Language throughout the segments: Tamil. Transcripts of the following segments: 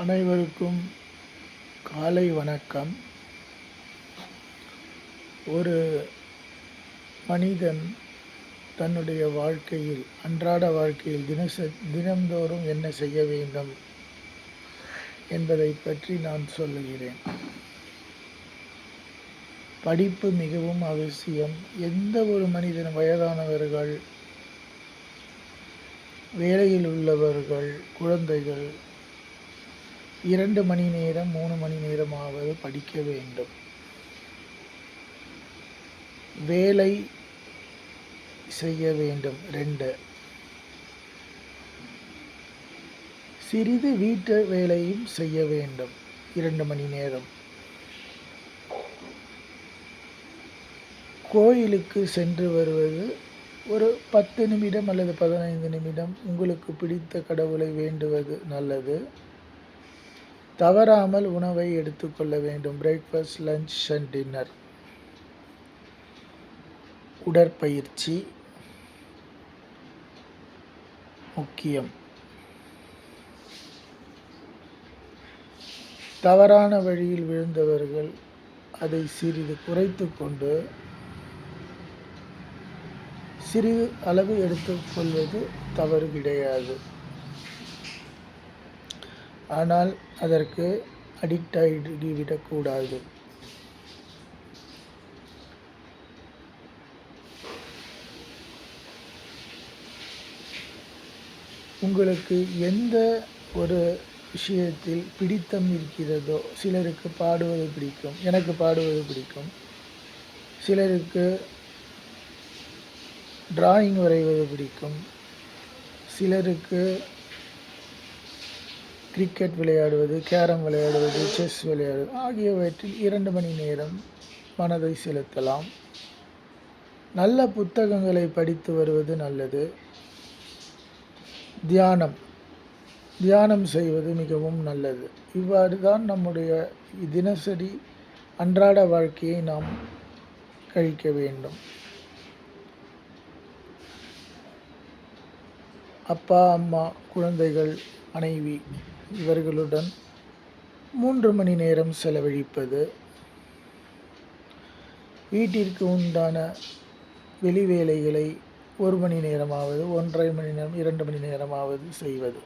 அனைவருக்கும் காலை வணக்கம். ஒரு மனிதன் தன்னுடைய வாழ்க்கையில், அன்றாட வாழ்க்கையில் தினந்தோறும் என்ன செய்ய வேண்டும் என்பதை பற்றி நான் சொல்லுகிறேன். படிப்பு மிகவும் அவசியம். எந்த ஒரு மனிதன், வயதானவர்கள், வேலையில் உள்ளவர்கள், குழந்தைகள் 2 மணி நேரம் 3 மணி நேரமாவது படிக்க வேண்டும். வேலை செய்ய வேண்டும் 2. சிறிது வீட்டு வேலையும் செய்ய வேண்டும் 2 மணி நேரம். கோயிலுக்கு சென்று வருவது ஒரு 10 நிமிடம் அல்லது 15 நிமிடம் உங்களுக்கு பிடித்த கடவுளை வேண்டுவது நல்லது. தவறாமல் உணவை எடுத்துக்கொள்ள வேண்டும். Breakfast, lunch and dinner. உடற்பயிற்சி முக்கியம். தவறான வழியில் விழுந்தவர்கள் அதை சிறிது குறைத்து கொண்டு சிறிது அளவு எடுத்துக்கொள்வது தவறு கிடையாது. ஆனால் அதற்கு அடிக்ட் ஆகிவிடக்கூடாது. உங்களுக்கு எந்த ஒரு விஷயத்தில் பிடித்தம் இருக்கிறதோ, சிலருக்கு பாடுவது பிடிக்கும், எனக்கு பாடுவது பிடிக்கும், சிலருக்கு டிராயிங் வரைவது பிடிக்கும், சிலருக்கு கிரிக்கெட் விளையாடுவது, கேரம் விளையாடுவது, செஸ் விளையாடுவது ஆகியவற்றில் 2 மணி நேரம் மனதை செலுத்தலாம். நல்ல புத்தகங்களை படித்து வருவது நல்லது. தியானம் செய்வது மிகவும் நல்லது. இவ்வாறு தான் நம்முடைய தினசரி அன்றாட வாழ்க்கையை நாம் கழிக்க வேண்டும். அப்பா, அம்மா, குழந்தைகள், மனைவி இவர்களுடன் 3 மணி நேரம் செலவழிப்பது, வீட்டிற்கு உண்டான வெளி வேலைகளை 1 மணி நேரமாவது, 1.5 மணி நேரம், 2 மணி நேரமாவது செய்வது.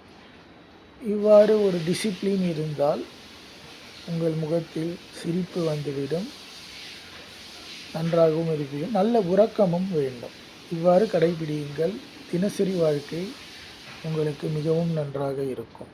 இவ்வாறு ஒரு டிசிப்ளின் இருந்தால் உங்கள் முகத்தில் சிரிப்பு வந்துவிடும், நன்றாகவும் இருப்பீர்கள். நல்ல உறக்கமும் வேண்டும். இவ்வாறு கடைபிடியுங்கள். தினசரி வாழ்க்கை உங்களுக்கு மிகவும் நன்றாக இருக்கும்.